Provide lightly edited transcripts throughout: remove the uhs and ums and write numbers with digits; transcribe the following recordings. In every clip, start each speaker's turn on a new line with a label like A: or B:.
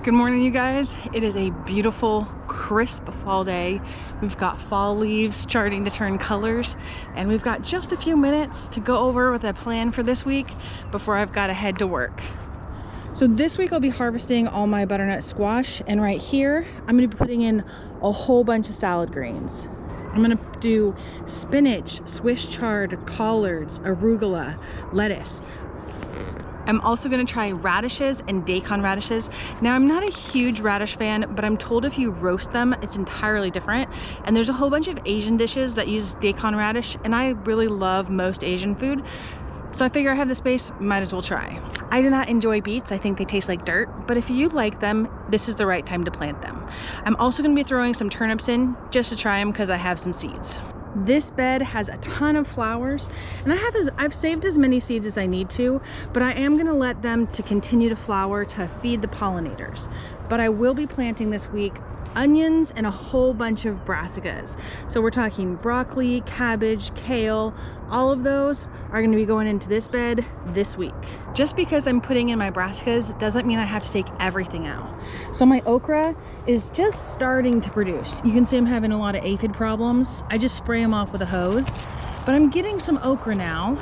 A: Good morning, you guys. It is a beautiful, crisp fall day. We've got fall leaves starting to turn colors, and we've got just a few minutes to go over with a plan for this week before I've got to head to work. So this week I'll be harvesting all my butternut squash, and right here I'm going to be putting in a whole bunch of salad greens. I'm going to do spinach, Swiss chard, collards, arugula, lettuce. I'm also going to try radishes and daikon radishes. Now, I'm not a huge radish fan, but I'm told if you roast them, it's entirely different. And there's a whole bunch of Asian dishes that use daikon radish, and I really love most Asian food. So I figure I have the space, might as well try. I do not enjoy beets. I think they taste like dirt, but if you like them, this is the right time to plant them. I'm also going to be throwing some turnips in just to try them because I have some seeds. This bed has a ton of flowers, and I've saved as many seeds as I need to, but I am going to let them to continue to flower to feed the pollinators. But I will be planting this week onions and a whole bunch of brassicas. So we're talking broccoli, cabbage, kale. All of those are going to be going into this bed this week. Just because I'm putting in my brassicas doesn't mean I have to take everything out. So my okra is just starting to produce. You can see I'm having a lot of aphid problems. I just spray them off with a hose, but I'm getting some okra now.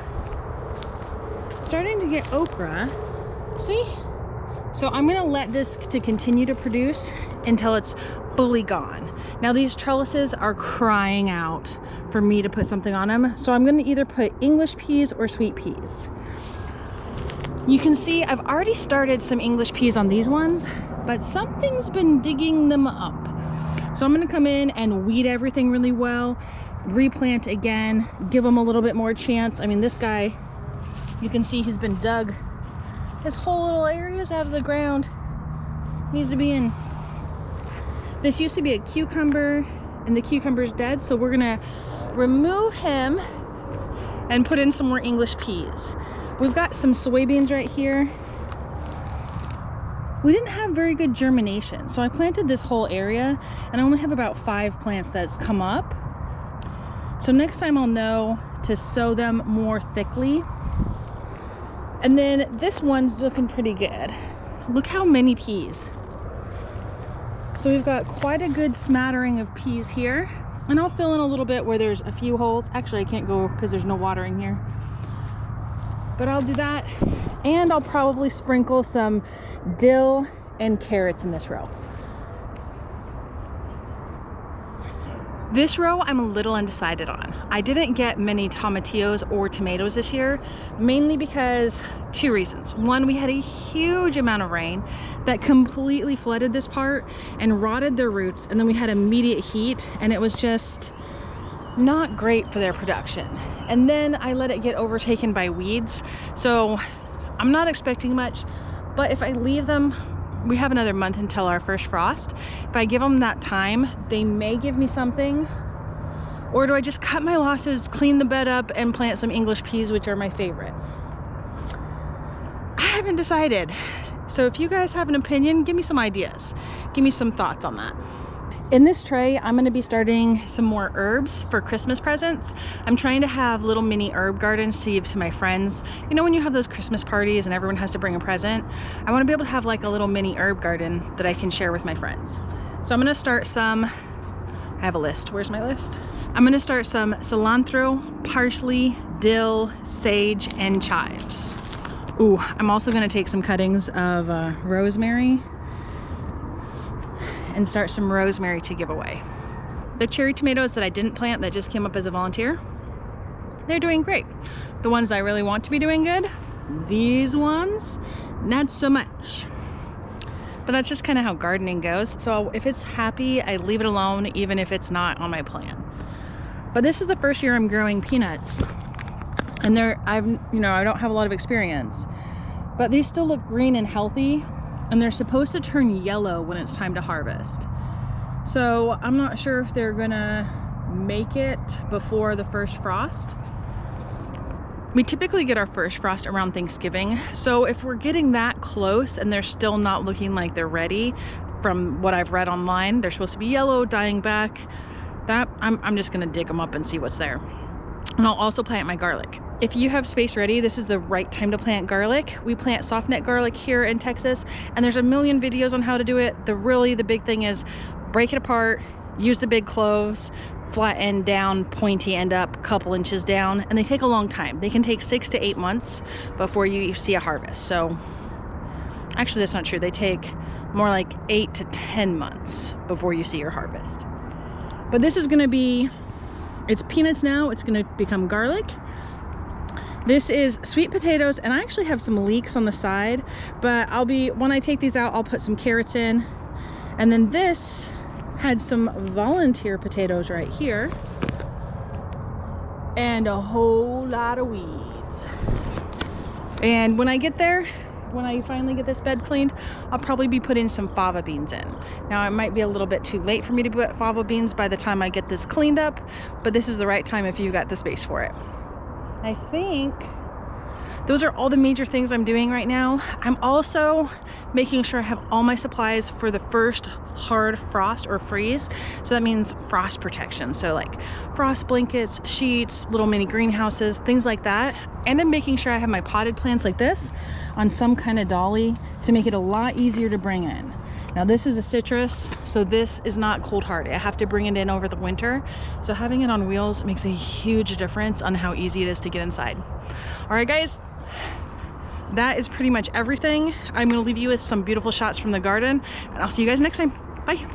A: Starting to get okra. See? So I'm going to let this to continue to produce until it's fully gone. Now these trellises are crying out for me to put something on them. So I'm going to either put English peas or sweet peas. You can see I've already started some English peas on these ones, but something's been digging them up. So I'm going to come in and weed everything really well, replant again, give them a little bit more chance. I mean, this guy, you can see he's been dug. His whole little area is out of the ground. Needs to be in. This used to be a cucumber, and the cucumber's dead, so we're gonna remove him and put in some more English peas. We've got some soybeans right here. We didn't have very good germination, so I planted this whole area, and I only have about 5 plants that's come up. So next time I'll know to sow them more thickly. And then this one's looking pretty good. Look how many peas. So we've got quite a good smattering of peas here. And I'll fill in a little bit where there's a few holes. Actually, I can't go because there's no watering here. But I'll do that. And I'll probably sprinkle some dill and carrots in this row. This row I'm a little undecided on. I didn't get many tomatillos or tomatoes this year, mainly because 2 reasons. One, we had a huge amount of rain that completely flooded this part and rotted their roots, and then we had immediate heat, and it was just not great for their production. And then I let it get overtaken by weeds, so I'm not expecting much, but if I leave them, we have another month until our first frost. If I give them that time, they may give me something. Or do I just cut my losses, clean the bed up, and plant some English peas, which are my favorite? I haven't decided. So if you guys have an opinion, give me some ideas. Give me some thoughts on that. In this tray, I'm going to be starting some more herbs for Christmas presents. I'm trying to have little mini herb gardens to give to my friends. You know, when you have those Christmas parties and everyone has to bring a present, I want to be able to have like a little mini herb garden that I can share with my friends. So I'm going to start some, I have a list. Where's my list? I'm going to start some cilantro, parsley, dill, sage, and chives. Ooh, I'm also going to take some cuttings of rosemary and start some rosemary to give away. The cherry tomatoes that I didn't plant that just came up as a volunteer, they're doing great. The ones I really want to be doing good, these ones, not so much. But that's just kind of how gardening goes. So if it's happy, I leave it alone, even if it's not on my plan. But this is the first year I'm growing peanuts, and I don't have a lot of experience, but these still look green and healthy. And they're supposed to turn yellow when it's time to harvest. So I'm not sure if they're gonna make it before the first frost. We typically get our first frost around Thanksgiving. So if we're getting that close and they're still not looking like they're ready, from what I've read online, they're supposed to be yellow, dying back. I'm just gonna dig them up and see what's there. And I'll also plant my garlic. If you have space ready, this is the right time to plant garlic. We plant softnet garlic here in Texas, and there's a million videos on how to do it. The big thing is break it apart, use the big cloves, flat end down, pointy end up, couple inches down, and they take a long time. They can take 6 to 8 months before you see a harvest. So actually that's not true. They take more like 8 to 10 months before you see your harvest. But this is gonna be, it's peanuts now, it's gonna become garlic. This is sweet potatoes, and I actually have some leeks on the side, but when I take these out, I'll put some carrots in. And then this had some volunteer potatoes right here, and a whole lot of weeds. And when I get there, when I finally get this bed cleaned, I'll probably be putting some fava beans in. Now it might be a little bit too late for me to put fava beans by the time I get this cleaned up, but this is the right time if you've got the space for it. I think those are all the major things I'm doing right now. I'm also making sure I have all my supplies for the first hard frost or freeze. So that means frost protection. So like frost blankets, sheets, little mini greenhouses, things like that. And I'm making sure I have my potted plants like this on some kind of dolly to make it a lot easier to bring in. Now this is a citrus, so this is not cold hardy. I have to bring it in over the winter. So having it on wheels makes a huge difference on how easy it is to get inside. All right, guys, that is pretty much everything. I'm gonna leave you with some beautiful shots from the garden, and I'll see you guys next time. Bye.